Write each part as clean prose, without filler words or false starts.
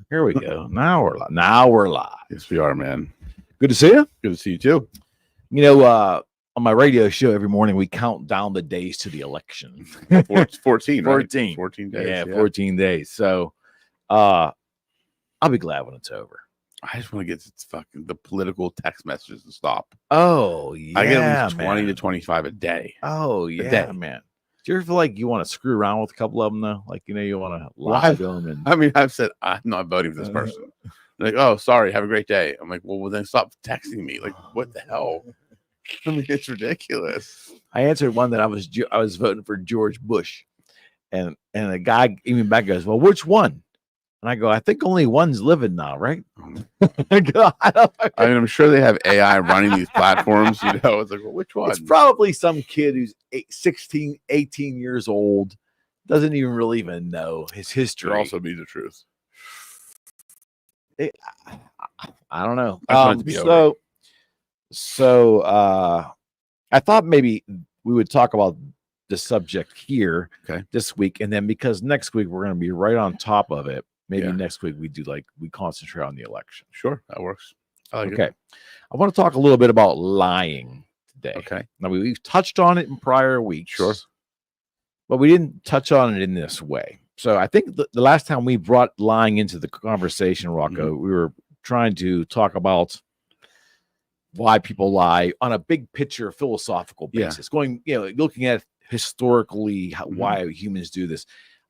Here we go. Now we're live. Now we're live. Yes, we are, man. Good to see you. Good to see you too. You know, on my radio show every morning, we count down the days to the election. 14, right? 14. 14 days. Yeah, 14 days. So I'll be glad when it's over. I just want to get the political text messages to stop. Oh, yeah. I get at least 20 to 25 a day. Oh, yeah, man. Do you ever feel like you want to screw around with a couple of them, though? Like, you know, you want to lie to them? I mean, I've said, I'm not voting for this person. Like, oh, sorry, have a great day. I'm like, well, then stop texting me. Like, what the hell? I mean, it's ridiculous. I answered one that I was voting for George Bush. And a guy even back goes, well, which one? And I go, I think only one's living now, right? I mean, I'm sure they have AI running these platforms. You know, it's like, well, which one? It's probably some kid who's 16, 18 years old, doesn't even really even know his history. Could also be the truth. I don't know. So I thought maybe we would talk about the subject here this week, and then because next week we're going to be right on top of it. Maybe next week we concentrate on the election. Sure, that works. I like it. I want to talk a little bit about lying today. Okay. Now we've touched on it in prior weeks. Sure. But we didn't touch on it in this way. So I think the last time we brought lying into the conversation, Rocco, we were trying to talk about why people lie on a big picture philosophical basis, going, you know, looking at historically why humans do this.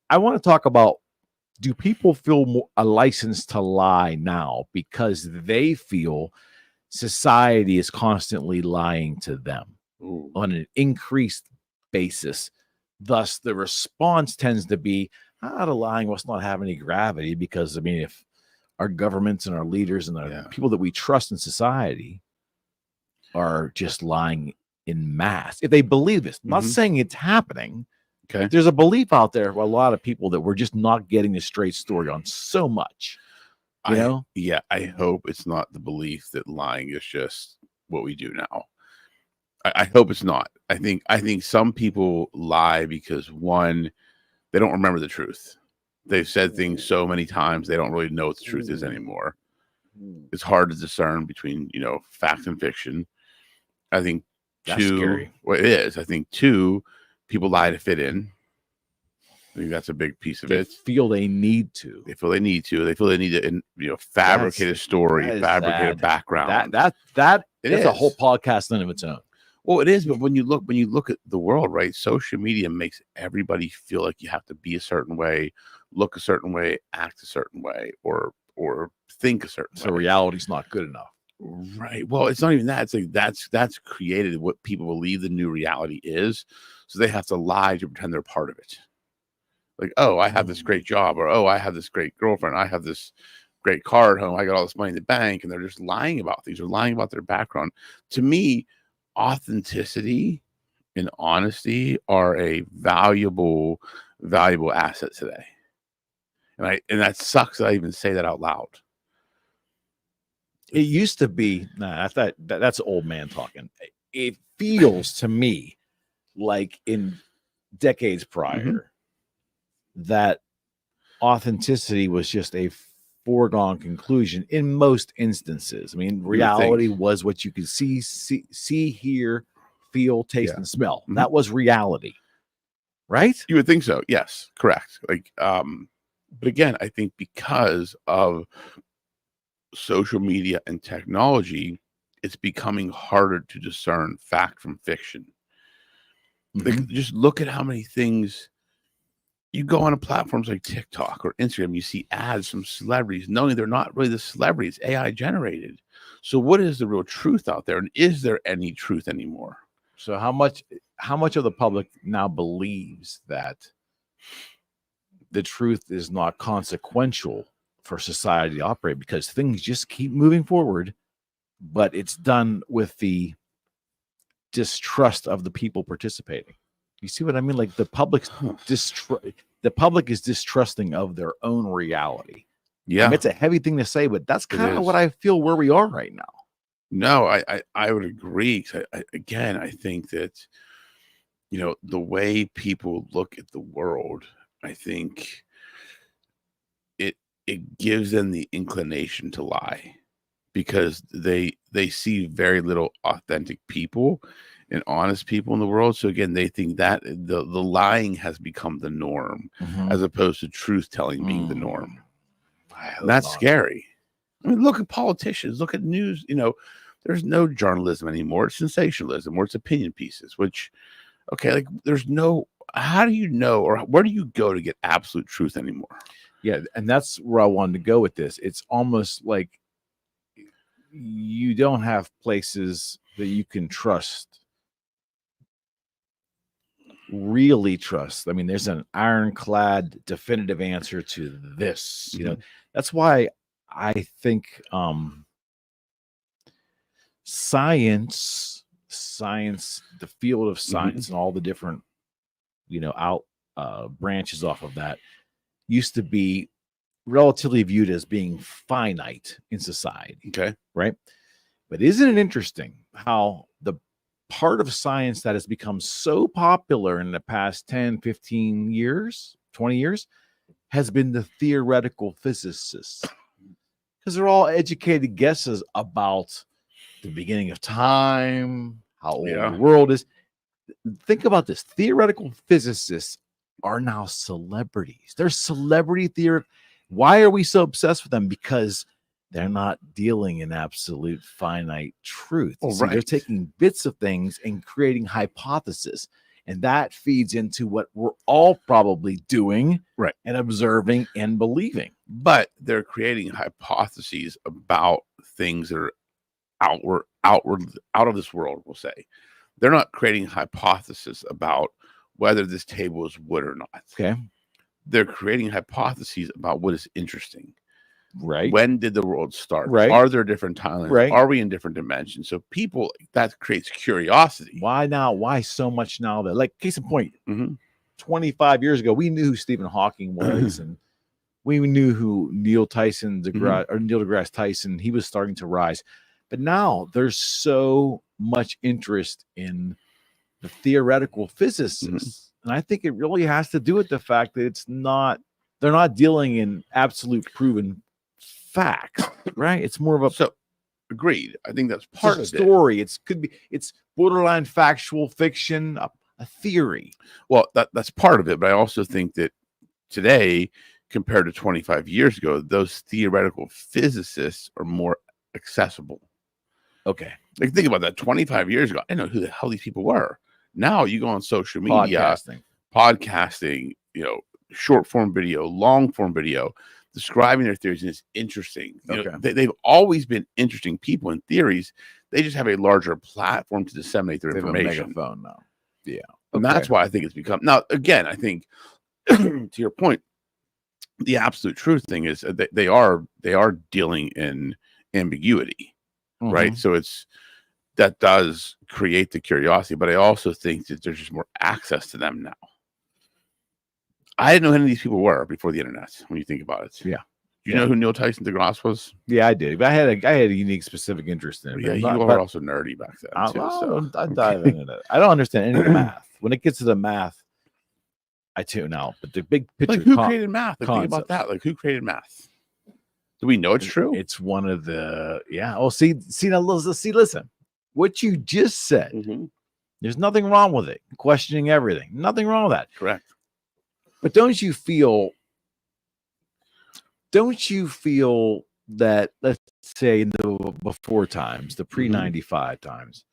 I want to talk about, do people feel a license to lie now because they feel society is constantly lying to them on an increased basis? Thus, the response tends to be, the lying must not have any gravity because, I mean, if our governments and our leaders and the people that we trust in society are just lying in mass, if they believe this, I'm not saying it's happening. Okay. There's a belief out there for a lot of people that we're just not getting the straight story on so much. You know? Yeah, I hope it's not the belief that lying is just what we do now. I hope it's not. I think some people lie because, one, they don't remember the truth. They've said things so many times they don't really know what the truth is anymore. It's hard to discern between, you know, fact and fiction. I think that's scary. Well, it is. I think two, people lie to fit in. I think that's a big piece of it. They feel they need to. They feel they need to. They feel they need to, you know, fabricate a story, fabricate a background. That is a whole podcast in of its own. Well, it is, but when you look at the world, right? Social media makes everybody feel like you have to be a certain way, look a certain way, act a certain way, or think a certain way. So reality's not good enough. Right. Well, it's not even that. It's like that's created what people believe the new reality is. So they have to lie to pretend they're part of it. Like, oh, I have this great job, or oh, I have this great girlfriend, I have this great car at home, I got all this money in the bank, and they're just lying about things or lying about their background. To me, authenticity and honesty are a valuable asset today. And that sucks that I even say that out loud. It used to be, that's old man talking. It feels to me like in decades prior that authenticity was just a foregone conclusion in most instances. I mean, reality was what you could see, hear, feel, taste, and smell. That was reality, right? You would think so. Yes, correct. Like, but again, I think because of social media and technology, it's becoming harder to discern fact from fiction. Like, just look at how many things you go on platforms like TikTok or Instagram, you see ads from celebrities, knowing they're not really the celebrities, AI generated. So what is the real truth out there? And is there any truth anymore? So how much of the public now believes that the truth is not consequential for society to operate because things just keep moving forward, but it's done with the distrust of the people participating? You see what I mean? Like the public is distrusting of their own reality. Yeah. I mean, it's a heavy thing to say, but that's kind of what I feel where we are right now. No, I would agree. I think that, you know, the way people look at the world, I think it gives them the inclination to lie, because they see very little authentic people and honest people in the world. So again, they think that the lying has become the norm, as opposed to truth telling being the norm. That's scary. I mean, look at politicians, look at news. There's no journalism anymore. It's sensationalism, or it's opinion pieces, which, okay, like there's no, how do you know, or where do you go to get absolute truth anymore? Yeah. And that's where I wanted to go with this. It's almost like you don't have places that you can really trust. I mean, there's an ironclad definitive answer to this. That's why I think science, the field of science and all the different, branches off of that used to be relatively viewed as being finite in society. Okay. Right. But isn't it interesting how the part of science that has become so popular in the past 10, 15 years, 20 years, has been the theoretical physicists? Because they're all educated guesses about the beginning of time, how old the world is. Think about this. Theoretical physicists are now celebrities. They're celebrity theory. Why are we so obsessed with them? Because they're not dealing in absolute finite truth. They're taking bits of things and creating hypotheses. And that feeds into what we're all probably doing, and observing and believing. But they're creating hypotheses about things that are out of this world, we'll say. They're not creating hypotheses about whether this table is wood or not. Okay. They're creating hypotheses about what is interesting. Right. When did the world start? Right. Are there different timelines? Right. Are we in different dimensions? So that creates curiosity. Why now? Why so much now? That, like, case in point, 25 years ago, we knew who Stephen Hawking was, and we knew who Neil deGrasse Tyson. He was starting to rise, but now there's so much interest in the theoretical physicists, and I think it really has to do with the fact that they're not dealing in absolute proven facts, right? It's more of a agreed. I think that's part of the story. It's borderline factual fiction, a theory. Well, that's part of it, but I also think that today, compared to 25 years ago, those theoretical physicists are more accessible. Okay. Like, think about that. 25 years ago, I didn't know who the hell these people were. Now you go on social media, podcasting, short form video, long form video, describing their theories, and it's interesting. They've always been interesting people in theories. They just have a larger platform to disseminate their information. Have a megaphone now. Yeah. And that's why I think it's become. Now, again, I think to your point, the absolute truth thing is that they are dealing in ambiguity, right? So that does create the curiosity, but I also think that there's just more access to them now. I didn't know who any of these people were before the internet. When you think about it, yeah. Do you know who Neil Tyson deGrasse was? Yeah, I did. But I had a unique, specific interest in it. Yeah, you were also nerdy back then too. I dive into it. I don't understand any of the math. When it gets to the math, I tune out. But the big picture, like who created math? Like, think about that. Like, who created math? Do we know it's true? It's one of the Oh, listen. What you just said. There's nothing wrong with it. Questioning everything. Nothing wrong with that. Correct. But don't you feel that, let's say, in the before times, the pre-95 times,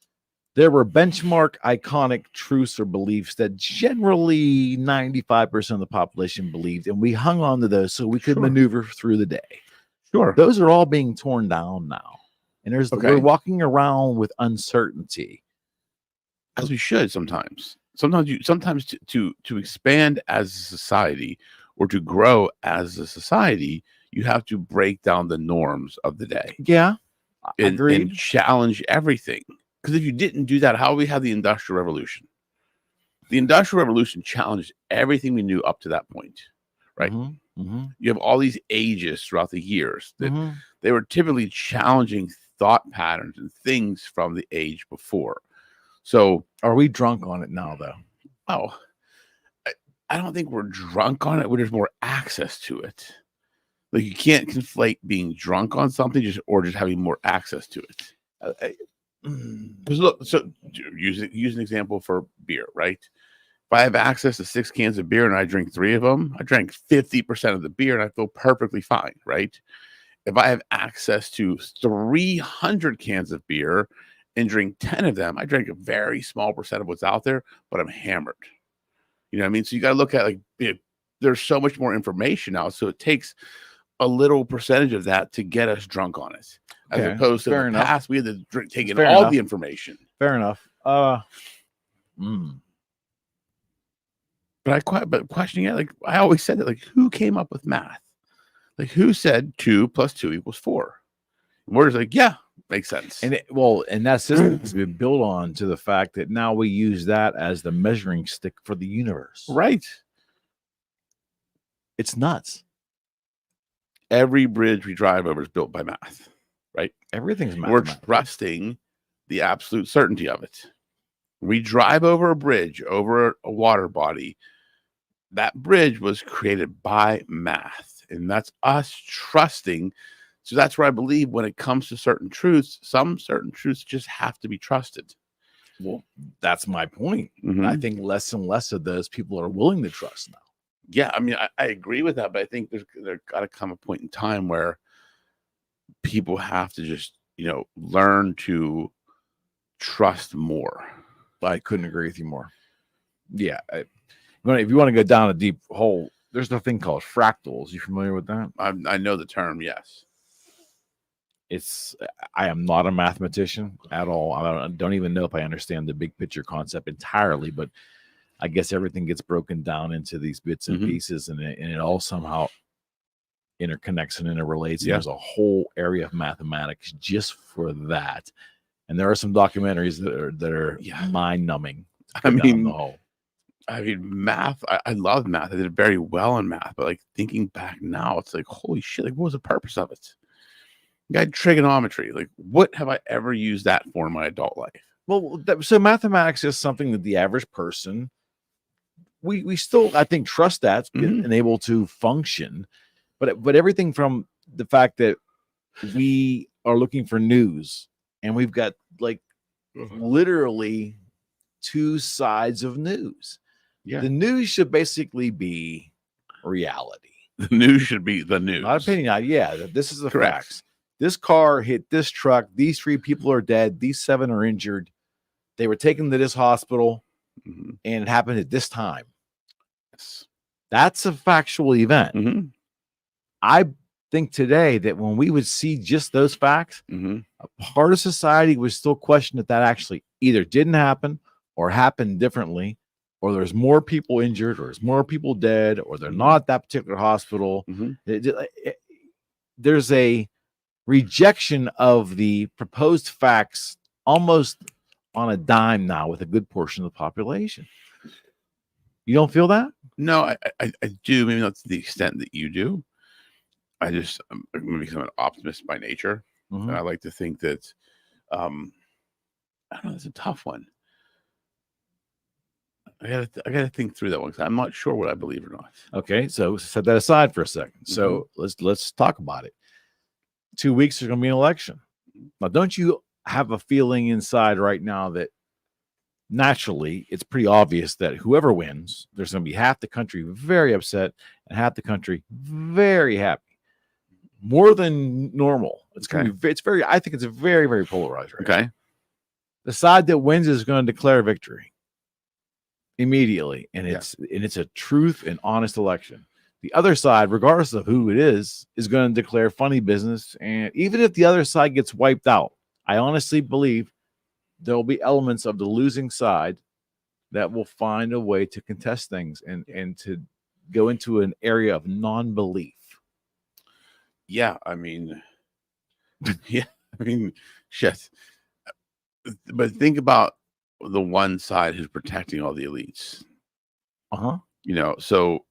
there were benchmark iconic truths or beliefs that generally 95% of the population believed, and we hung on to those so we could maneuver through the day. Sure. Those are all being torn down now. And we're walking around with uncertainty. As we should sometimes. Sometimes to expand as a society or to grow as a society, you have to break down the norms of the day. Yeah. And challenge everything. Because if you didn't do that, how we have the Industrial Revolution? The Industrial Revolution challenged everything we knew up to that point, right? You have all these ages throughout the years that they were typically challenging thought patterns and things from the age before. So are we drunk on it now, though? Oh, I don't think we're drunk on it. There's more access to it. Like you can't conflate being drunk on something or just having more access to it. Because look, so use an example for beer, right? If I have access to 6 cans of beer and I drink 3 of them, I drank 50% of the beer and I feel perfectly fine, right? If I have access to 300 cans of beer and drink 10 of them, I drank a very small percent of what's out there, but I'm hammered. You know what I mean? So you got to look at there's so much more information now. So it takes a little percentage of that to get us drunk on it. As opposed to in the past, we had to take in all the information. Fair enough. But questioning it, like I always said that, like who came up with math? Like who said 2 + 2 = 4? And we're just like, yeah, makes sense. And and that system has been built on to the fact that now we use that as the measuring stick for the universe. Right. It's nuts. Every bridge we drive over is built by math, right? Everything's math. We're trusting the absolute certainty of it. We drive over a bridge, over a water body. That bridge was created by math, and that's us trusting. So that's where I believe when it comes to certain truths, some certain truths just have to be trusted. Well, that's my point. Mm-hmm. I think less and less of those people are willing to trust now. Yeah, I mean, I agree with that, but I think there got to come a point in time where people have to just, learn to trust more. I couldn't agree with you more. Yeah. If you want to go down a deep hole, there's a thing called fractals. You familiar with that? I know the term, yes. I am not a mathematician at all. I don't even know if I understand the big picture concept entirely, but I guess everything gets broken down into these bits and pieces, and it all somehow interconnects and interrelates. Yeah. And there's a whole area of mathematics just for that. And there are some documentaries that are mind numbing. I mean, math. I love math. I did very well in math, but like thinking back now, it's like, holy shit! Like, what was the purpose of it? You got trigonometry. Like, what have I ever used that for in my adult life? Well, so mathematics is something that the average person, we still, I think, trust that and able to function, but everything from the fact that we are looking for news and we've got like literally 2 sides of news. Yeah, the news should basically be reality. The news should be the news. Not opinion. This is the facts. This car hit this truck. These 3 people are dead. These 7 are injured. They were taken to this hospital, and it happened at this time. Yes. That's a factual event. I think today that when we would see just those facts, a part of society would still question that actually either didn't happen or happened differently, or there's more people injured, or there's more people dead, or they're not at that particular hospital. There's a rejection of the proposed facts almost on a dime now with a good portion of the population. You don't feel that? No, I do. Maybe not to the extent that you do. I'm maybe I'm an optimist by nature. And I like to think that, I don't know, it's a tough one. I gotta think through that one because I'm not sure what I believe or not. Okay, so set that aside for a second. So let's talk about it. 2 weeks there's going to be an election. Now, don't you have a feeling inside right now that naturally it's pretty obvious that whoever wins, there's going to be half the country very upset and half the country very happy, more than normal. It's going to be I think it's a very, very polarized right now. The side that wins is going to declare victory immediately, and it's a truth and honest election. The other side, regardless of who it is going to declare funny business. And even if the other side gets wiped out, I honestly believe there will be elements of the losing side that will find a way to contest things and to go into an area of non-belief. Yeah, I mean, shit. But think about the one side who's protecting all the elites. So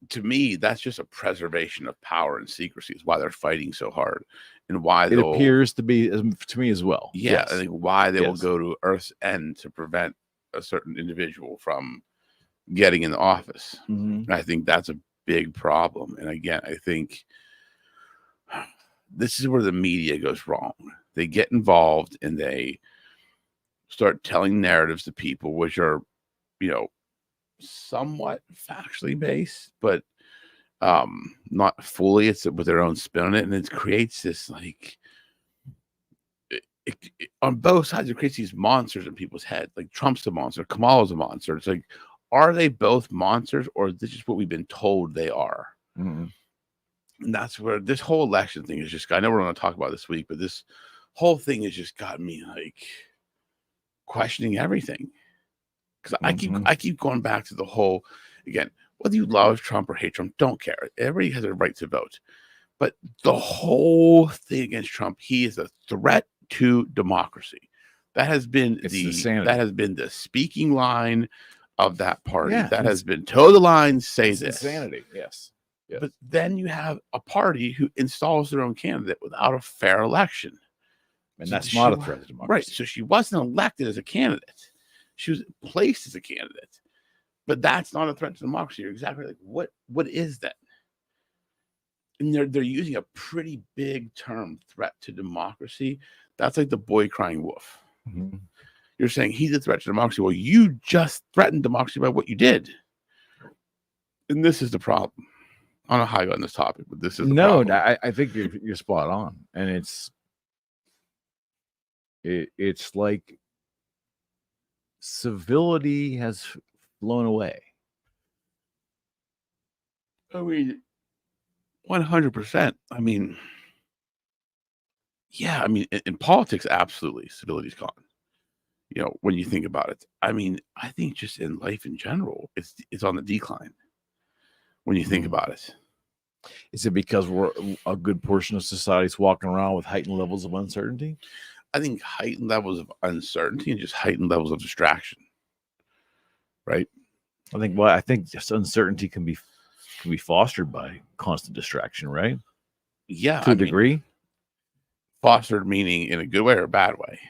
to me, that's just a preservation of power and secrecy. Is why they're fighting so hard, and why it appears to be to me as well. Yeah, I think why they will go to Earth's end to prevent a certain individual from getting in the office. I think that's a big problem. And again, I think this is where the media goes wrong. They get involved and they start telling narratives to people, which are, somewhat factually based, but not fully. It's with their own spin on it, and it creates this like on both sides. It creates these monsters in people's head. Like Trump's a monster, Kamala's a monster. It's like, are they both monsters, or is this just what we've been told they are? Mm-hmm. And that's where this whole election thing is just. I know we're going to talk about this week, but this whole thing has just got me like questioning everything. Because I keep going back to the whole, again, whether you love Trump or hate Trump, don't care. Everybody has a right to vote. But the whole thing against Trump, he is a threat to democracy. That has been the speaking line of that party. Yeah, that has been toe the line, say it's this. Insanity, yes. But then you have a party who installs their own candidate without a fair election. And so that's not a threat to democracy. Right. So she wasn't elected as a candidate. She was placed as a candidate. But that's not a threat to democracy. You're exactly like, what is that? And they're using a pretty big term, threat to democracy. That's like the boy crying wolf. Mm-hmm. You're saying he's a threat to democracy. Well, you just threatened democracy by what you did. And this is the problem. I don't know how I got on this topic, but this is the problem. I think you're spot on. And it's like civility has blown away. I mean, 100%. I mean, yeah, I mean, in politics, absolutely, civility's gone. When you think about it. I mean, I think just in life in general, it's on the decline. When you think about it. Is it because a good portion of society is walking around with heightened levels of uncertainty? I think heightened levels of uncertainty and just heightened levels of distraction. Right? I think just uncertainty can be fostered by constant distraction, right? Yeah. To a degree. Fostered meaning in a good way or a bad way?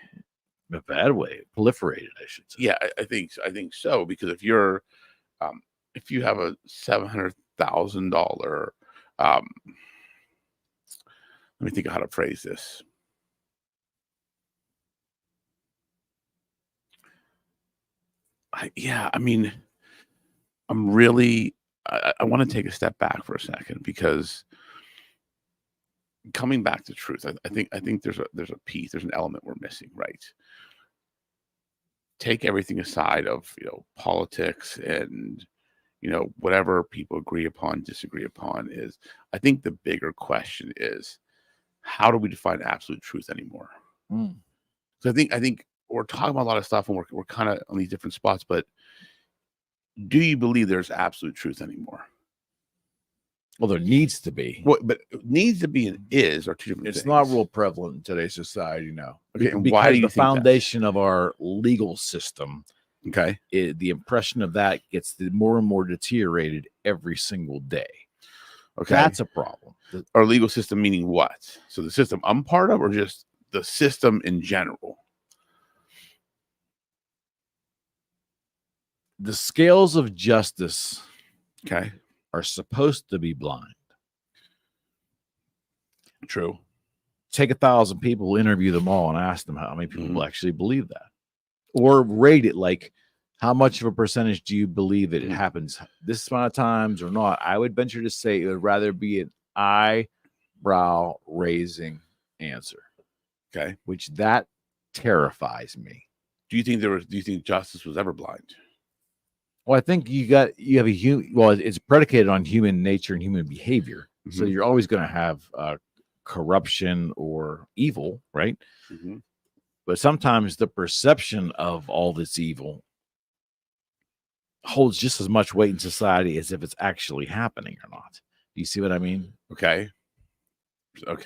A bad way. Proliferated, I should say. Yeah, I think so. Because if you have a $700,000 let me think of how to phrase this. I want to take a step back for a second, because coming back to truth, I think there's an element we're missing, right? Take everything aside of politics and whatever people agree upon, disagree upon, is I think the bigger question is, how do we define absolute truth anymore? So I think we're talking about a lot of stuff and we're kind of on these different spots, but do you believe there's absolute truth anymore? Well, there needs to be. But needs to be and is are two different things. It's not real prevalent in today's society, no. Okay, and because why do you the foundation of our legal system, okay, the impression of that gets more and more deteriorated every single day. Okay, that's a problem. Our legal system meaning what? So the system I'm part of, or just the system in general? The scales of justice, okay, are supposed to be blind. True. Take 1,000 people, interview them all, and ask them how many people actually believe that, or rate it like, how much of a percentage do you believe that it happens this amount of times or not? I would venture to say it would rather be an eyebrow raising answer. Okay, which that terrifies me. Do you think justice was ever blind? Well, I think you have it's predicated on human nature and human behavior. Mm-hmm. So you're always going to have corruption or evil, right? Mm-hmm. But sometimes the perception of all this evil holds just as much weight in society as if it's actually happening or not. Do you see what I mean? Okay. So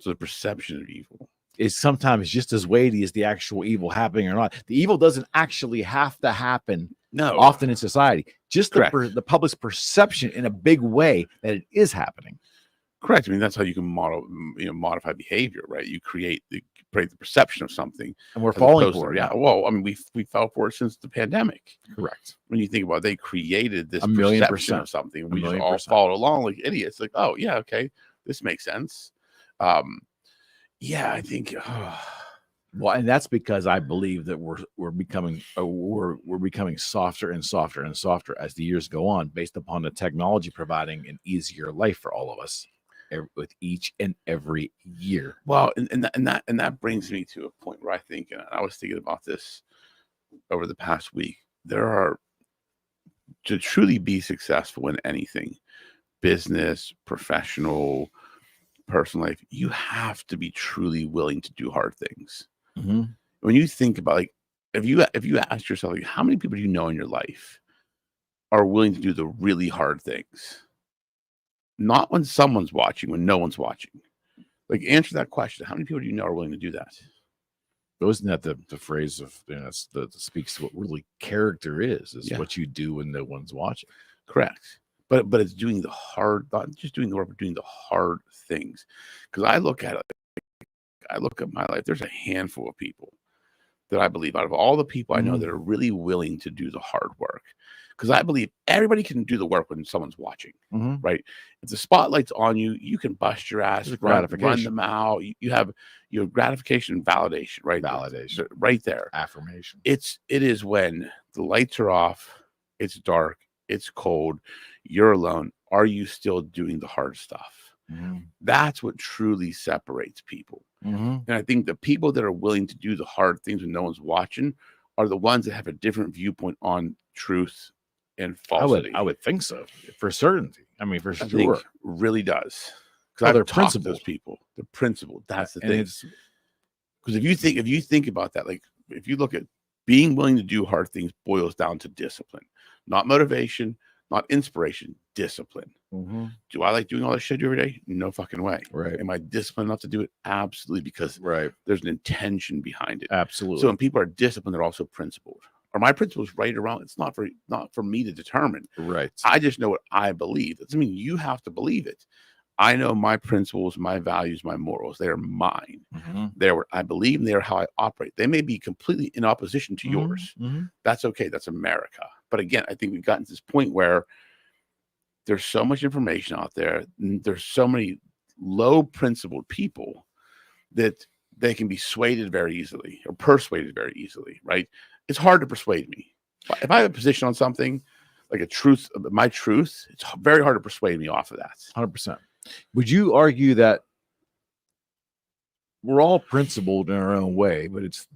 the perception of evil is sometimes just as weighty as the actual evil happening or not. The evil doesn't actually have to happen often in society. Just the public's perception in a big way that it is happening. Correct. I mean, that's how you can modify behavior, right? You create the perception of something, and we're as falling opposed for to, it. yeah. Well, I mean, we fell for it since the pandemic. Correct. When you think about it, they created this 1,000,000%. perception of something, and we just all 1,000,000%. followed along like idiots. Like, oh yeah, okay, this makes sense. Yeah, I think. Well, and that's because I believe that we're becoming softer and softer and softer as the years go on, based upon the technology providing an easier life for all of us with each and every year. Well, and that brings me to a point where I think, and I was thinking about this over the past week. There are, to truly be successful in anything, business, professional, personal life, you have to be truly willing to do hard things. Mm-hmm. When you think about, like, if you ask yourself, like, how many people do you know in your life are willing to do the really hard things? Not when someone's watching, when no one's watching. Like, answer that question. How many people do you know are willing to do that? Isn't that the phrase of, that speaks to what really character is what you do when no one's watching? Correct. But it's doing the hard, not just doing the work, but doing the hard things. Because I look at it, I look at my life, there's a handful of people that I believe, out of all the people I know, that are really willing to do the hard work. Because I believe everybody can do the work when someone's watching, right? If the spotlight's on you, you can bust your ass, run them out. You have gratification and validation, right? Validation, right there. Affirmation. It is when the lights are off, it's dark, it's cold, you're alone. Are you still doing the hard stuff? That's what truly separates people. And I think the people that are willing to do the hard things when no one's watching are the ones that have a different viewpoint on truth and falsity. I would think so, for certainty. I mean, for sure. Think really does. Because they're talked to principled. those people. They're principled. That's the and thing. Because if you think about that, like, if you look at being willing to do hard things, boils down to discipline, not motivation, not inspiration, discipline. Do I like doing all this shit every day? No fucking way. Right. Am I disciplined enough to do it? Absolutely, because there's an intention behind it. Absolutely. So when people are disciplined, they're also principled. Are my principles right or wrong? It's not for me to determine. Right. I just know what I believe. That doesn't mean you have to believe it. I know my principles, my values, my morals. They are mine. They're what I believe, and they are how I operate. They may be completely in opposition to yours. That's okay. That's America. But again, I think we've gotten to this point where there's so much information out there. There's so many low principled people that they can be swayed very easily or persuaded very easily, right? It's hard to persuade me. If I have a position on something, like my truth, it's very hard to persuade me off of that. 100%. Would you argue that we're all principled in our own way, but it's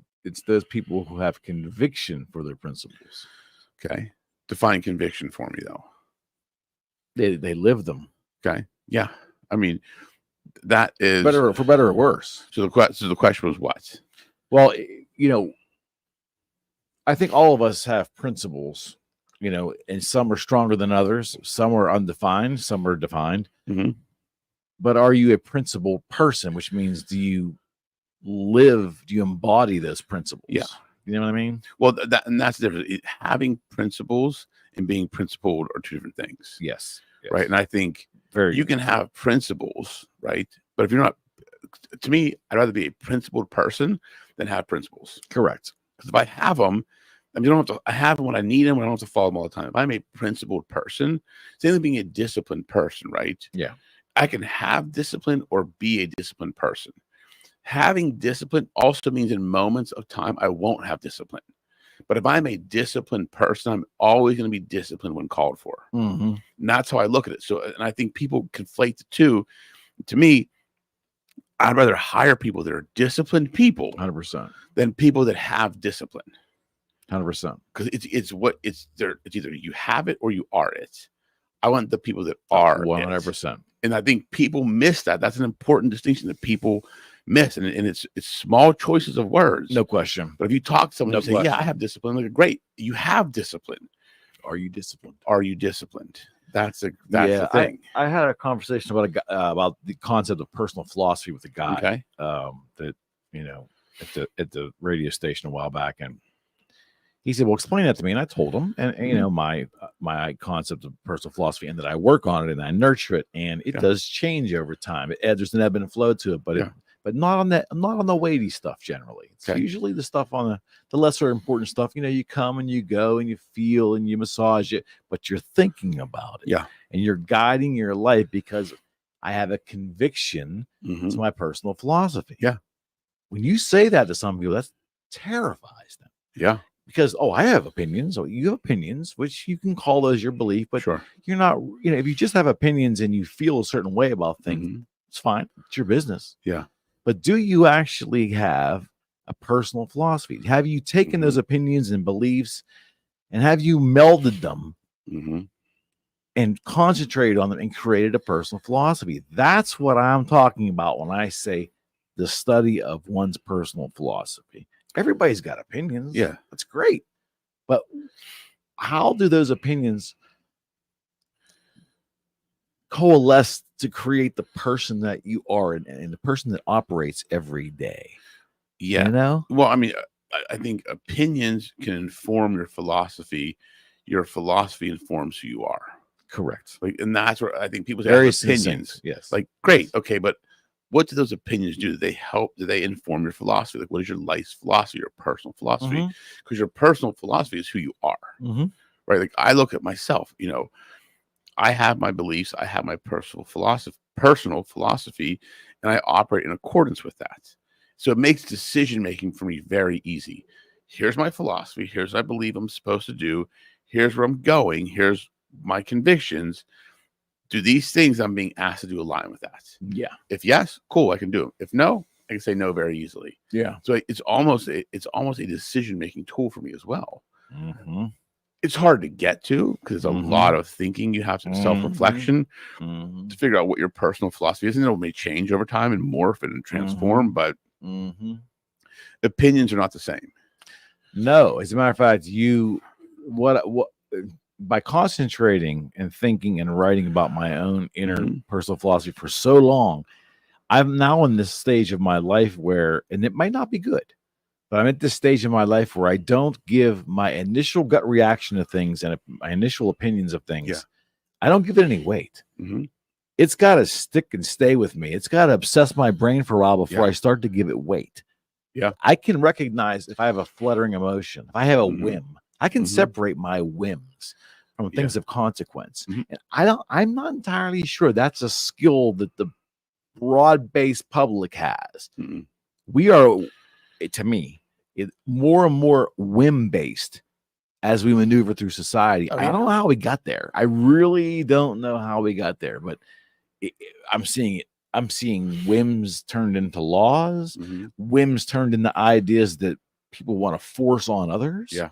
those people who have conviction for their principles? Okay. Define conviction for me, though. They live them. Okay. Yeah. I mean, that is for better or worse. So the question was what? Well, I think all of us have principles, and some are stronger than others. Some are undefined. Some are defined. But are you a principled person? Which means, do you embody those principles? Yeah. You know what I mean? Well, that's the difference. Having principles and being principled are two different things. Yes. Right. And I think you can have principles, right? But if you're not, to me, I'd rather be a principled person than have principles. Correct. Because if I have them, I have them when I need them, and I don't have to follow them all the time. If I'm a principled person, same thing being a disciplined person, right? Yeah. I can have discipline or be a disciplined person. Having discipline also means in moments of time, I won't have discipline. But if I'm a disciplined person, I'm always going to be disciplined when called for. And that's how I look at it. So, and I think people conflate the two. To me, I'd rather hire people that are disciplined people 100% than people that have discipline. 100%. Because it's either you have it or you are it. I want the people that are 100%. And I think people miss that. That's an important distinction that people miss. And it's small choices of words. No question. But if you talk to someone and say, yeah, I have discipline, like, great. You have discipline. Are you disciplined? Are you disciplined? That's the thing. I had a conversation about the concept of personal philosophy with a guy. Okay. That, at the radio station a while back. And he said, well, explain that to me. And I told him, and my my concept of personal philosophy, and that I work on it and I nurture it, and it does change over time. There's an ebb and flow to it, but not on the weighty stuff generally. It's usually the stuff on the lesser important stuff. You come and you go and you feel and you massage it, but you're thinking about it. Yeah. And you're guiding your life because I have a conviction to my personal philosophy. Yeah. When you say that to some people, that terrifies them. Yeah. Because, I have opinions. You have opinions, which you can call those your belief, but you're not, if you just have opinions and you feel a certain way about things, it's fine. It's your business. Yeah. But do you actually have a personal philosophy? Have you taken those opinions and beliefs and have you melded them and concentrated on them and created a personal philosophy? That's what I'm talking about when I say the study of one's personal philosophy. Everybody's got opinions. Yeah. That's great. But how do those opinions coalesce to create the person that you are and the person that operates every day? Yeah. Well, I mean, I think opinions can inform your philosophy. Your philosophy informs who you are. Correct. And that's where I think people Very have opinions. Succinct. Yes. Great. Okay. But what do those opinions do? Do they help? Do they inform your philosophy? What is your life's philosophy, your personal philosophy? Because your personal philosophy is who you are, right? I look at myself, I have my beliefs, I have my personal philosophy, and I operate in accordance with that. So it makes decision-making for me very easy. Here's my philosophy. Here's what I believe I'm supposed to do. Here's where I'm going. Here's my convictions. Do these things I'm being asked to do align with that? Yeah. If yes, cool, I can do them. If no, I can say no very easily. Yeah. So it's almost a decision-making tool for me as well. It's hard to get to because there's a lot of thinking. You have some self-reflection to figure out what your personal philosophy is. And it may change over time and morph and transform, but opinions are not the same. No, as a matter of fact, what by concentrating and thinking and writing about my own inner personal philosophy for so long, I'm now in this stage of my life where, and it might not be good, but I'm at this stage in my life where I don't give my initial gut reaction to things and my initial opinions of things. Yeah. I don't give it any weight. It's got to stick and stay with me. It's got to obsess my brain for a while before I start to give it weight. Yeah. I can recognize if I have a fluttering emotion, if I have a whim, I can separate my whims from things of consequence. And I'm not entirely sure that's a skill that the broad-based public has. We are, to me, more and more whim-based as we maneuver through society. I don't know how we got there. I really don't know how we got there, but I'm seeing it. I'm seeing whims turned into laws, whims turned into ideas that people want to force on others. Yeah.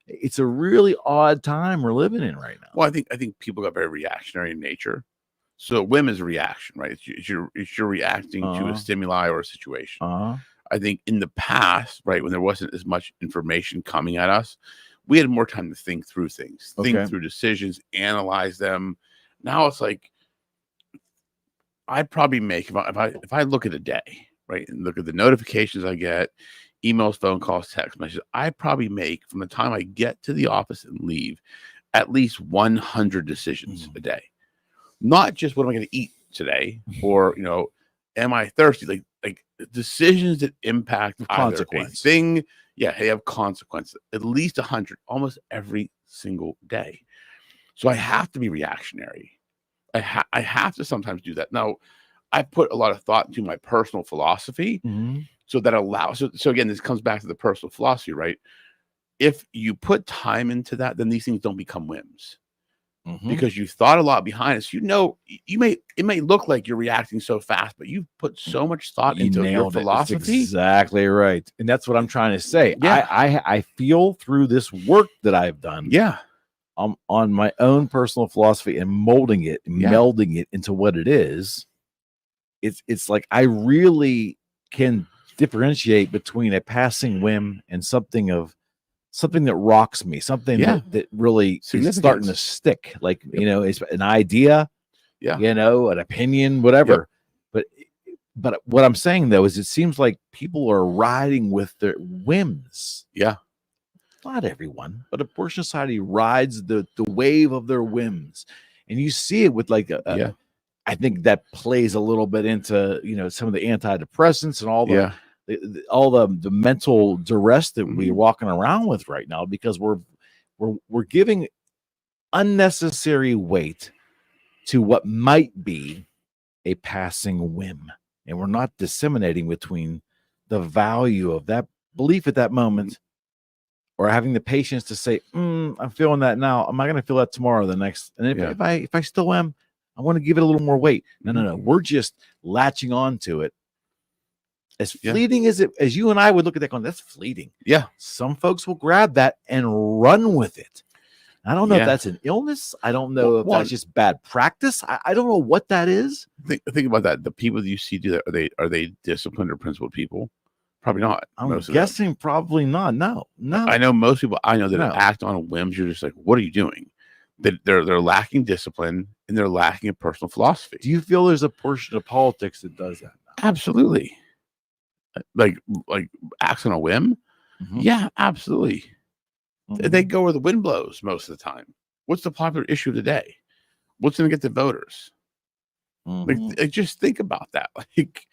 It's a really odd time we're living in right now. Well, I think people got very reactionary in nature. So whim is a reaction, right? It's you're reacting to a stimuli or a situation. I think in the past, right, when there wasn't as much information coming at us, we had more time to think through things, think through decisions, analyze them. Now it's like I probably make if I look at a day, right, and look at the notifications I get, emails, phone calls, text messages, I probably make from the time I get to the office and leave at least 100 decisions a day. Not just what am I going to eat today, or am I thirsty? Like decisions that impact consequence thing. Yeah, they have consequences. At least 100, almost every single day. So I have to be reactionary. I have to sometimes do that. Now, I put a lot of thought into my personal philosophy, so that allows. So again, this comes back to the personal philosophy, right? If you put time into that, then these things don't become whims. Because you've thought a lot behind it. So it may look like you're reacting so fast, but you've put so much thought into your philosophy. That's exactly right. And that's what I'm trying to say. Yeah. I feel through this work that I've done. Yeah. On my own personal philosophy and molding it, melding it into what it is. It's like I really can differentiate between a passing whim and something that rocks me, something that really is starting to stick, like, it's an idea, an opinion, whatever. But what I'm saying though, is it seems like people are riding with their whims. Yeah. not everyone, but a portion of society rides the wave of their whims. And you see it with like I think that plays a little bit into, you know, some of the antidepressants and all the mental duress that we're walking around with right now, because we're giving unnecessary weight to what might be a passing whim, and we're not disseminating between the value of that belief at that moment, or having the patience to say, I'm feeling that now. Am I going to feel that tomorrow, the next? And if I still am, I want to give it a little more weight. No. We're just latching on to it. As fleeting as it, as you and I would look at that going, that's fleeting. Yeah. Some folks will grab that and run with it. I don't know if that's an illness. I don't know if that's just bad practice. I don't know what that is. Think about that. The people that you see do that, are they disciplined or principled people? Probably not. I'm guessing probably not. No. I know most people I know that act on whims. You're just like, what are you doing? They're lacking discipline and they're lacking a personal philosophy. Do you feel there's a portion of politics that does that? Absolutely. Like acts on a whim? Yeah, absolutely. They go where the wind blows most of the time. What's the popular issue of the day? What's going to get the voters? Like, just think about that. Like, if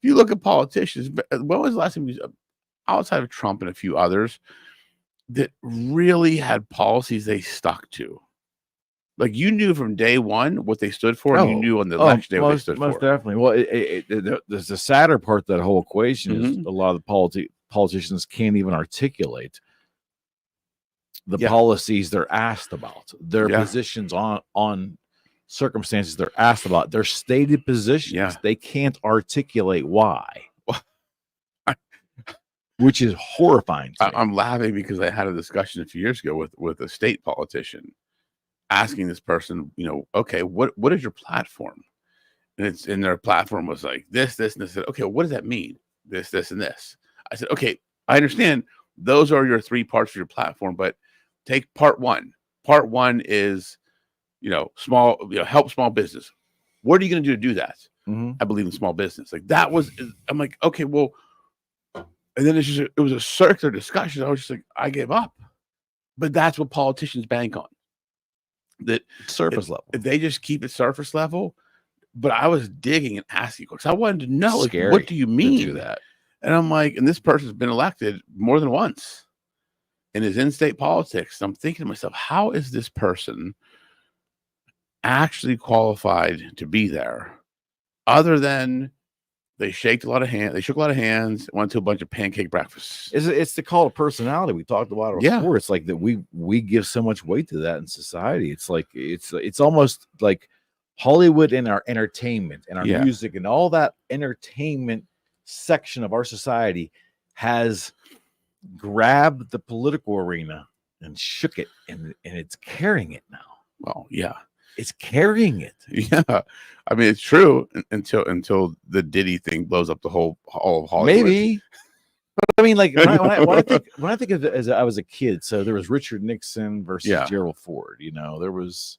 you look at politicians, when was the last time outside of Trump and a few others that really had policies they stuck to? Like, you knew from day one what they stood for, and you knew on the election day what they stood for. Most definitely. Well, there's the sadder part of that whole equation is a lot of the politicians can't even articulate the policies they're asked about, their positions on circumstances they're asked about, their stated positions. They can't articulate why, which is horrifying. I'm laughing because I had a discussion a few years ago with a state politician, asking this person, you know, okay, what is your platform? And their platform was like this, and I said, okay, what does that mean? This, and this. I said, okay, I understand those are your three parts of your platform, but take part one. Part one is, you know, help small business. What are you going to do that? I believe in small business. Like that was, I'm like, okay, well, and then it was a circular discussion. I was just like, I gave up. But that's what politicians bank on. That surface level. If they just keep it surface level. But I was digging and asking because I wanted to know, like, what do you mean? To do that? And I'm like, and this person's been elected more than once and is in state politics. And I'm thinking to myself, how is this person actually qualified to be there? Other than they shook a lot of hands, went to a bunch of pancake breakfasts. It's the call of personality we talked about before. It's like that we give so much weight to that in society. It's like it's almost like Hollywood and our entertainment and our music and all that entertainment section of our society has grabbed the political arena and shook it, and it's carrying it now. Well, yeah, it's carrying it. Yeah, I mean, it's true until the Diddy thing blows up all of Hollywood. Maybe, but I mean, like when I think of it as I was a kid, so there was Richard Nixon versus Gerald Ford. You know, there was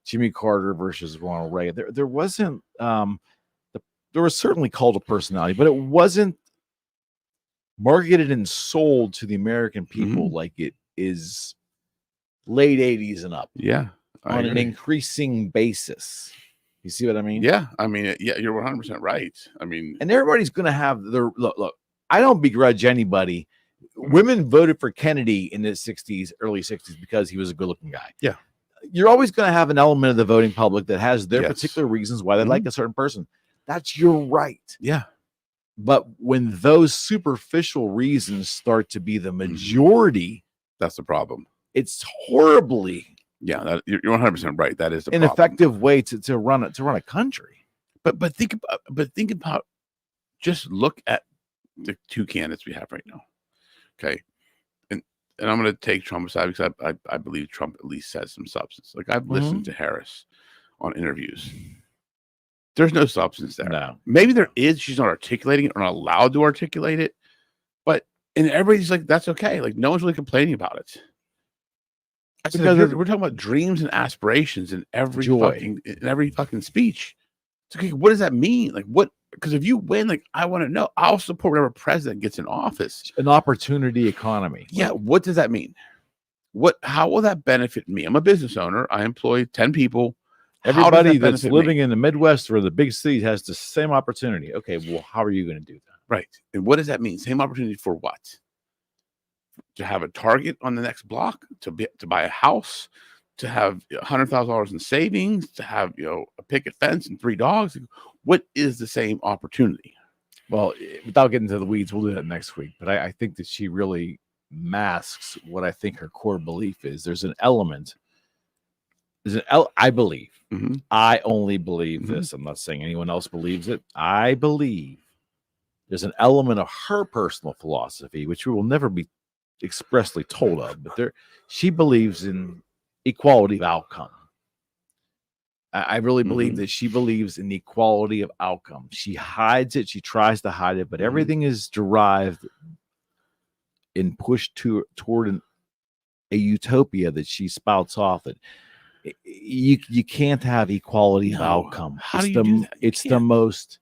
Jimmy Carter versus Ronald Reagan. There wasn't there was certainly cult of personality, but it wasn't marketed and sold to the American people like it is late 80s and up. Yeah. On an increasing basis. You see what I mean? Yeah. I mean, yeah, you're 100% right. I mean, and everybody's going to have their look. I don't begrudge anybody. Women voted for Kennedy in the 60s, early 60s, because he was a good looking guy. Yeah. You're always going to have an element of the voting public that has their particular reasons why they like a certain person. That's your right. Yeah. But when those superficial reasons start to be the majority, that's the problem. It's horribly you're 100% right. That is the ineffective way to run a country. But think about just look at the two candidates we have right now. Okay. And I'm going to take Trump aside because I believe Trump at least has some substance. Like I've listened to Harris on interviews. There's no substance there. No. Maybe there is. She's not articulating it or not allowed to articulate it. But everybody's like, that's okay. Like no one's really complaining about it. Because we're talking about dreams and aspirations in every fucking speech. It's okay. What does that mean? Like what because if you win, like I want to know, I'll support whatever president gets in office. An opportunity economy. Yeah. What does that mean? How will that benefit me? I'm a business owner. I employ 10 people. Everybody that's living in the Midwest or the big cities has the same opportunity. Okay, well, how are you going to do that? Right. And what does that mean? Same opportunity for what? To have a Target on the next block, to buy a house, to have $100,000 in savings, to have a picket fence and 3 dogs. What is the same opportunity? Well, without getting into the weeds, we'll do that next week. But I think that she really masks what I think her core belief is. There's an element. I believe. Mm-hmm. I only believe this. I'm not saying anyone else believes it. I believe there's an element of her personal philosophy, which we will never be expressly told of, but she believes in equality of outcome. I really believe that she believes in the equality of outcome. She hides it. She tries to hide it, but everything is derived and pushed toward a utopia that she spouts off. That you can't have equality of outcome. How do you do that? It's the most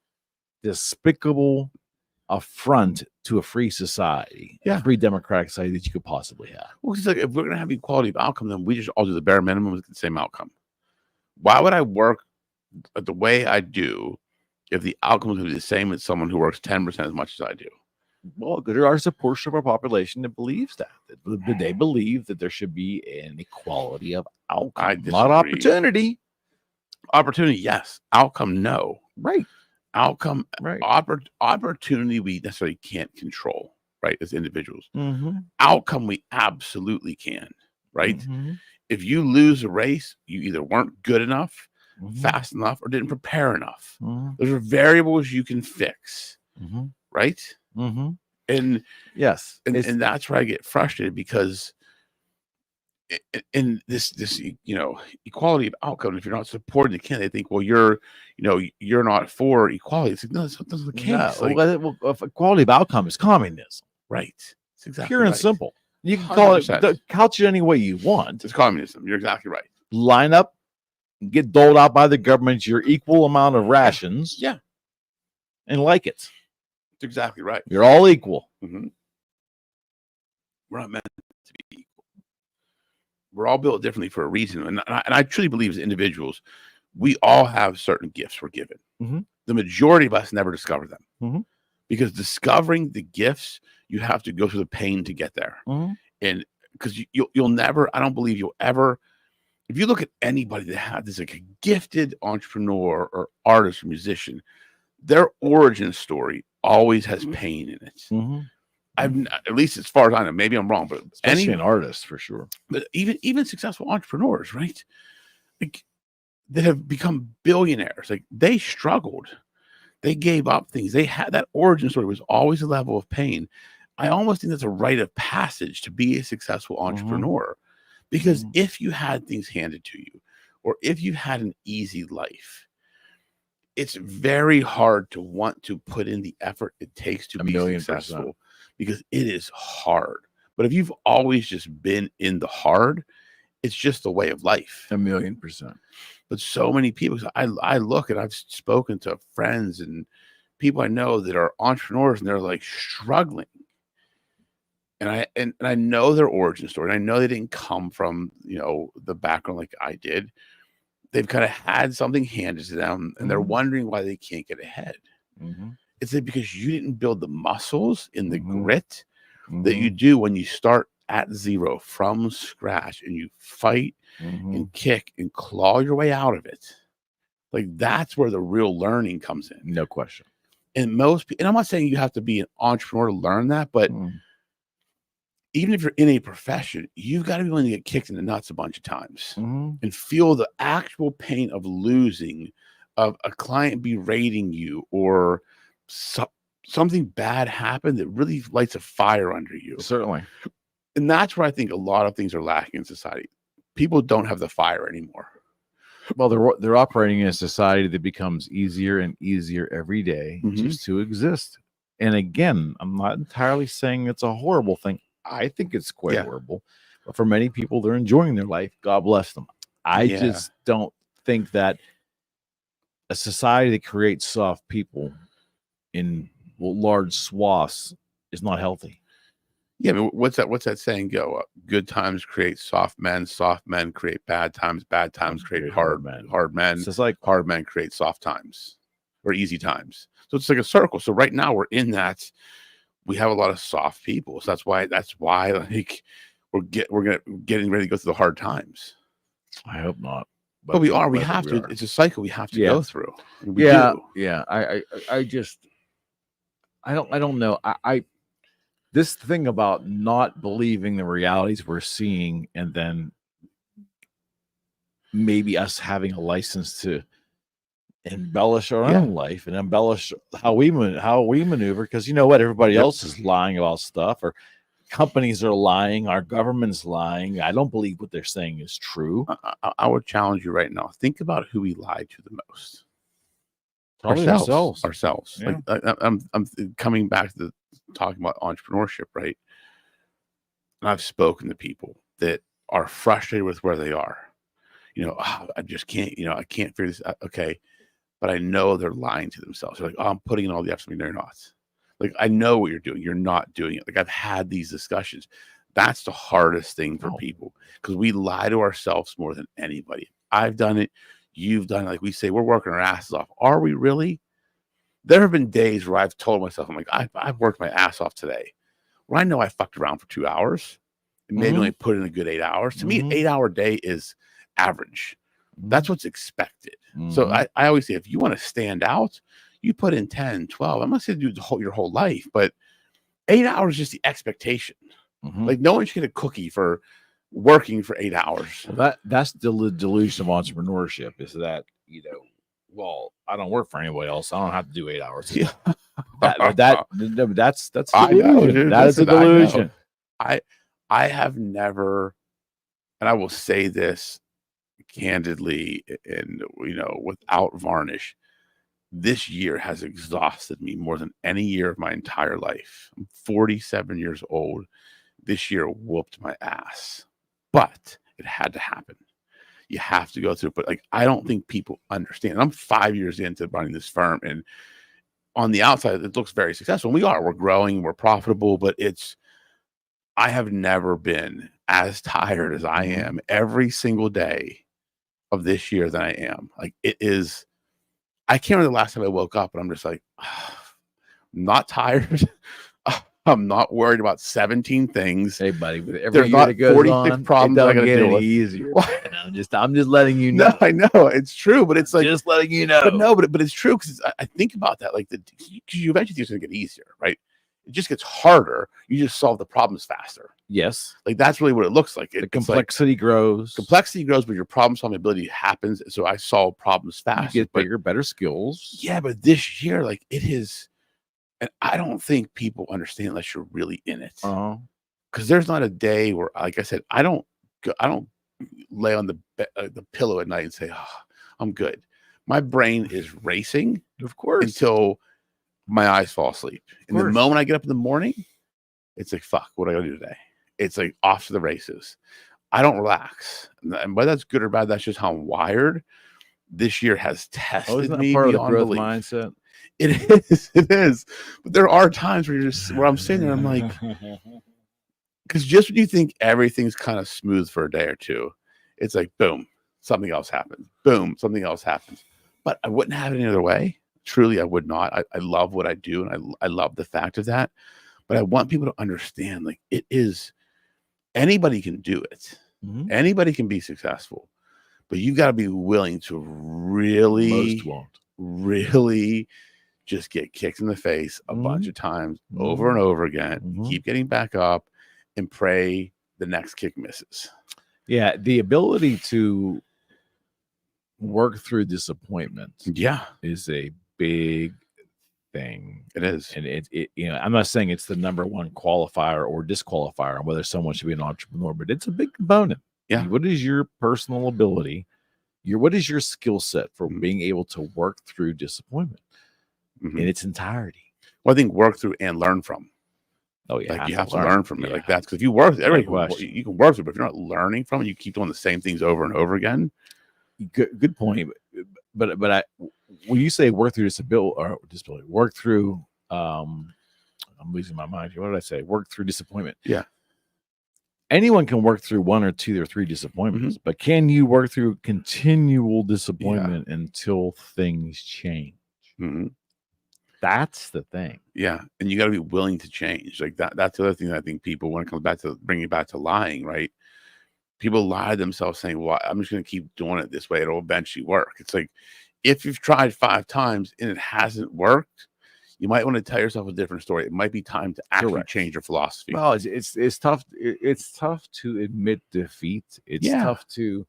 despicable affront to a free society, a free democratic society that you could possibly have. Well, it's like, if we're going to have equality of outcome, then we just all do the bare minimum with the same outcome. Why would I work the way I do if the outcome is going to be the same as someone who works 10% as much as I do? Well, there is a portion of our population that believes that they believe that there should be an equality of outcome, not opportunity. Opportunity, yes. Outcome, no. Right. Outcome, right. Opportunity, we necessarily can't control, right? As individuals. Outcome, we absolutely can, right? If you lose a race, you either weren't good enough, fast enough, or didn't prepare enough. Those are variables you can fix, right? And yes, and that's where I get frustrated, because in this equality of outcome, if you're not supporting the candidate, they think, well, you're not for equality. It's like, no, that's not the case. No. Well, equality of outcome is communism, right? It's exactly pure and simple. You can call it, couch it any way you want. It's communism. You're exactly right. Line up, get doled out by the government your equal amount of rations. Yeah. And like it. That's exactly right. You're all equal. We're not meant to be equal. We're all built differently for a reason. And I truly believe as individuals, we all have certain gifts we're given. The majority of us never discover them. Because discovering the gifts, you have to go through the pain to get there. And because you'll never, I don't believe you'll ever, if you look at anybody that had this, like a gifted entrepreneur or artist or musician, their origin story always has pain in it. At least as far as I know, maybe I'm wrong, but especially an artist for sure. But even successful entrepreneurs, right? Like, that have become billionaires, like they struggled. They gave up things. They had that origin story was always a level of pain. I almost think that's a rite of passage to be a successful entrepreneur, because if you had things handed to you, or if you had an easy life, it's very hard to want to put in the effort it takes to be successful, because it is hard. But if you've always just been in the hard, it's just the way of life. 1,000,000%. But so many people, I look, and I've spoken to friends and people I know that are entrepreneurs, and they're like struggling. And I know their origin story. And I know they didn't come from, the background like I did. They've kind of had something handed to them, and they're wondering why they can't get ahead. It's because you didn't build the muscles and the grit that you do when you start at zero from scratch, and you fight and kick and claw your way out of it. Like, that's where the real learning comes in. No question. And I'm not saying you have to be an entrepreneur to learn that, but even if you're in a profession, you've got to be willing to get kicked in the nuts a bunch of times and feel the actual pain of losing, of a client berating you, or something bad happened that really lights a fire under you. Certainly. And that's where I think a lot of things are lacking in society. People don't have the fire anymore. Well, they're operating in a society that becomes easier and easier every day just to exist. And again, I'm not entirely saying it's a horrible thing. I think it's quite horrible. But for many people, they're enjoying their life. God bless them. I just don't think that a society that creates soft people in large swaths is not healthy. Yeah, I mean, what's that saying go? Good times create soft men create bad times create hard men. It's just like Hard men create soft times or easy times. So it's like a circle. So right now we're in that. We have a lot of soft people. So that's why like we're getting ready to go through the hard times. I hope not. But we are. We have to. It's a cycle we have to go through. We do. Yeah. I just I don't know. I this thing about not believing the realities we're seeing, and then maybe us having a license to embellish our own life and embellish how we maneuver, because you know what, everybody else is lying about stuff, or companies are lying, our government's lying. I don't believe what they're saying is true. I would challenge you right now. Think about who we lied to the most. Probably ourselves. Yeah. Like I'm coming back to talking about entrepreneurship, right? And I've spoken to people that are frustrated with where they are. I just can't, I can't figure this out. Okay. But I know they're lying to themselves. They're like, oh, I'm putting in all the effort. They're not. Like, I know what you're doing. You're not doing it. Like, I've had these discussions. That's the hardest thing for people, because we lie to ourselves more than anybody. I've done it. You've done it. Like we say, we're working our asses off. Are we really? There have been days where I've told myself, I'm like, I've worked my ass off today. Well, I know I fucked around for 2 hours and maybe only put in a good 8 hours. To me, an 8-hour day is average. That's what's expected. So I always say, if you want to stand out, you put in 10, 12. I'm not saying do your whole life, but 8 hours is just the expectation. Like, no one should get a cookie for working for 8 hours. Well, that's the delusion of entrepreneurship, is that, well, I don't work for anybody else. I don't have to do 8 hours. Yeah. That's I know, dude. That is a delusion. I have never, and I will say this candidly and without varnish, this year has exhausted me more than any year of my entire life. I'm 47 years old. This year whooped my ass, but it had to happen. You have to go through it. But like, I don't think people understand. I'm 5 years into running this firm, and on the outside, it looks very successful. We're growing, we're profitable, but I have never been as tired as I am every single day of this year than I am. Like, it is, I can't remember the last time I woke up and I'm just like, I'm not tired. I'm not worried about 17 things. Hey, buddy, with every there's year not that goes 46 on, problems it I doesn't gotta get deal any with. easier. I'm just letting you know. No, I know it's true, but it's like, just letting you know. But no, but it's true, because I think about that, like, because you eventually think it's going to get easier, right? It just gets harder. You just solve the problems faster. Yes, like that's really what it looks like. The complexity grows. Complexity grows, but your problem solving ability happens. So I solve problems fast. You get bigger, better skills. Yeah, but this year, like, it is. And I don't think people understand unless you're really in it. Because there's not a day where, like I said, I don't lay on the pillow at night and say, oh, I'm good. My brain is racing, of course, until my eyes fall asleep. And the moment I get up in the morning, it's like, fuck, what do I gotta do today? It's like off to the races. I don't relax. And whether that's good or bad, that's just how I'm wired. This year has tested me part of the beyond growth belief. mindset. It is. But there are times where I'm sitting there, I'm like, because just when you think everything's kind of smooth for a day or two, it's like, boom, something else happens. Boom, something else happens. But I wouldn't have it any other way. Truly, I would not. I love what I do, and I love the fact of that. But I want people to understand, like, it is, anybody can do it. Anybody can be successful. But you got to be willing to really just get kicked in the face a bunch of times, over and over again, keep getting back up, and pray the next kick misses. Yeah, the ability to work through disappointment, is a big thing. It is. And it I'm not saying it's the number one qualifier or disqualifier on whether someone should be an entrepreneur, but it's a big component. Yeah. What is your personal ability? What is your skill set for being able to work through disappointment in its entirety? Well, I think work through and learn from. Oh, yeah. Like, you have to learn from it. Like, that's because if you work, you can work through it, but if you're not learning from it, you keep doing the same things over and over again. Good point. but when you say work through disability, work through I'm losing my mind here. What did I say? Work through disappointment. Yeah. Anyone can work through 1 or 2 or 3 disappointments, but can you work through continual disappointment until things change? That's the thing. Yeah. And you got to be willing to change. Like that's the other thing that I think people, when it comes back to bringing it back to lying, right? People lie to themselves saying, well, I'm just going to keep doing it this way. It'll eventually work. It's like, if you've tried 5 times and it hasn't worked, you might want to tell yourself a different story. It might be time to actually change your philosophy. Well, it's tough. It's tough to admit defeat. It's tough to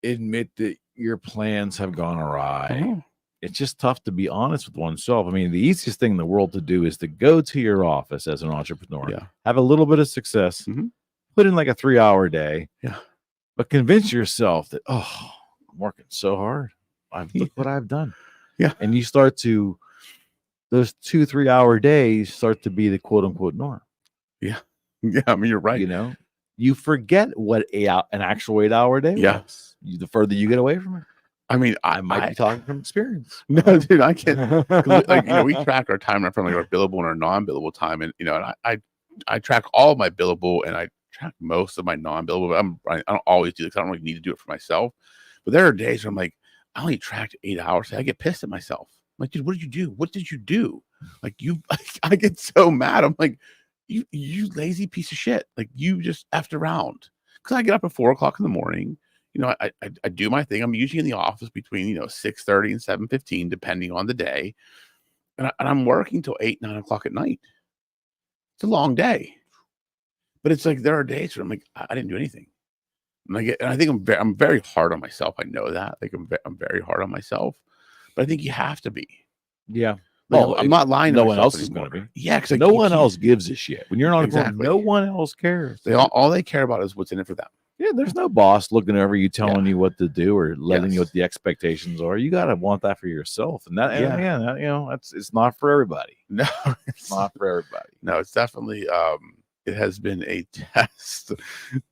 admit that your plans have gone awry. It's just tough to be honest with oneself. I mean, the easiest thing in the world to do is to go to your office as an entrepreneur, have a little bit of success, put in like a 3-hour day, but convince yourself that, oh, I'm working so hard. Look what I've done. Yeah. And you start to, those 2-3 hour days start to be the quote unquote norm. Yeah. Yeah. I mean, you're right. You know, you forget what an actual 8-hour day was. The further you get away from it. I mean, I might be talking from experience. No, dude, I can't. Like, we track our time from like our billable and our non-billable time, and and I track all of my billable and I track most of my non-billable. But I don't always do this. I don't really need to do it for myself. But there are days where I'm like, I only tracked 8 hours. I get pissed at myself. I'm like, dude, what did you do? What did you do? Like I get so mad. I'm like, you lazy piece of shit. Like you just effed around. Because I get up at 4 o'clock in the morning. I do my thing. I'm usually in the office between 6:30 and 7:15, depending on the day, and I'm working till 8, 9 o'clock at night. It's a long day, but it's like there are days where I'm like, I didn't do anything. And I think I'm very hard on myself. I know that. Like I'm very hard on myself, but I think you have to be. Yeah. Like, well, I'm not lying. No one else is going to be. Yeah, because no one else gives a shit when you're not exactly. No one else cares. All they care about is what's in it for them. Yeah, there's no boss looking over you, telling you what to do or letting you what the expectations are. You got to want that for yourself, and it's not for everybody. No, it's not for everybody. No, it's definitely. It has been a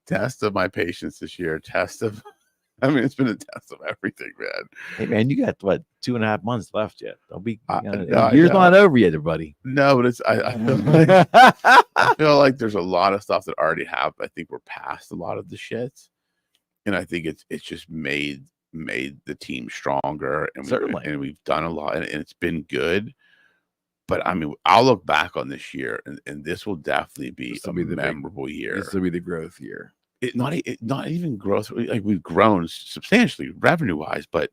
test of my patience this year. It's been a test of everything, man. Hey, man, you got 2.5 months left yet. Don't be. Year's not over yet, everybody. No, but I feel like there's a lot of stuff that already happened. I think we're past a lot of the shit, and I think it's just made the team stronger, and we've done a lot, and it's been good. But I mean, I'll look back on this year, and this will definitely be a memorable year. This will be the growth year. Not even growth. Like we've grown substantially revenue wise, but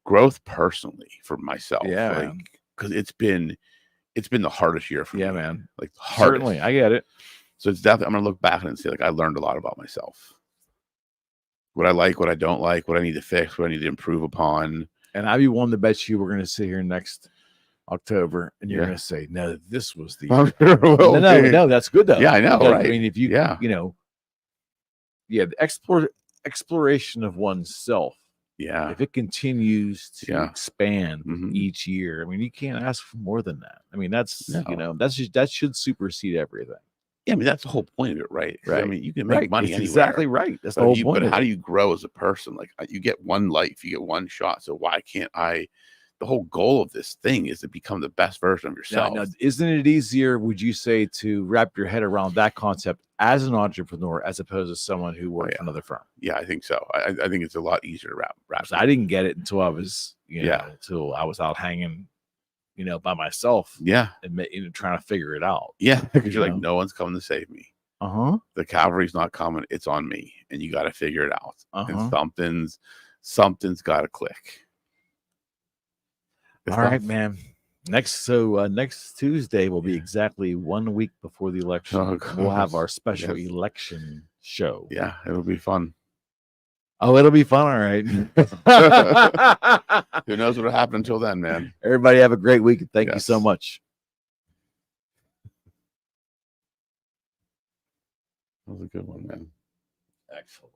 growth personally for myself. Yeah, because it's been the hardest year for me. Yeah, man. Like hardest. Certainly, I get it. So it's definitely. I'm gonna look back and say like I learned a lot about myself. What I like, what I don't like, what I need to fix, what I need to improve upon. And I'd be willing to bet you we're gonna sit here next October and you're gonna say, no, this was the year. No, that's good though. Yeah, I know. Right. I mean, if you the exploration of oneself. Yeah. If it continues to expand each year, I mean, you can't ask for more than that. I mean, that should supersede everything. Yeah, I mean, that's the whole point of it, right? Right. I mean, you can make money anywhere. Exactly right. That's the whole point. But how do you grow as a person? Like you get one life, you get one shot. So why can't I? The whole goal of this thing is to become the best version of yourself. Now, isn't it easier, would you say, to wrap your head around that concept as an entrepreneur as opposed to someone who works for another firm? Yeah, I think so. I think it's a lot easier to wrap. So I didn't get it until I was, until I was out hanging, by myself. Yeah. And trying to figure it out. Yeah. Because you're like, no one's coming to save me. The cavalry's not coming. It's on me. And you got to figure it out. And something's got to click. All right, man. Next Tuesday will be exactly 1 week before the election. We'll have our special election show. Yeah, it'll be fun. Oh, it'll be fun. All right. Who knows what'll happen until then, man. Everybody have a great week. Thank you so much. That was a good one, man. Excellent.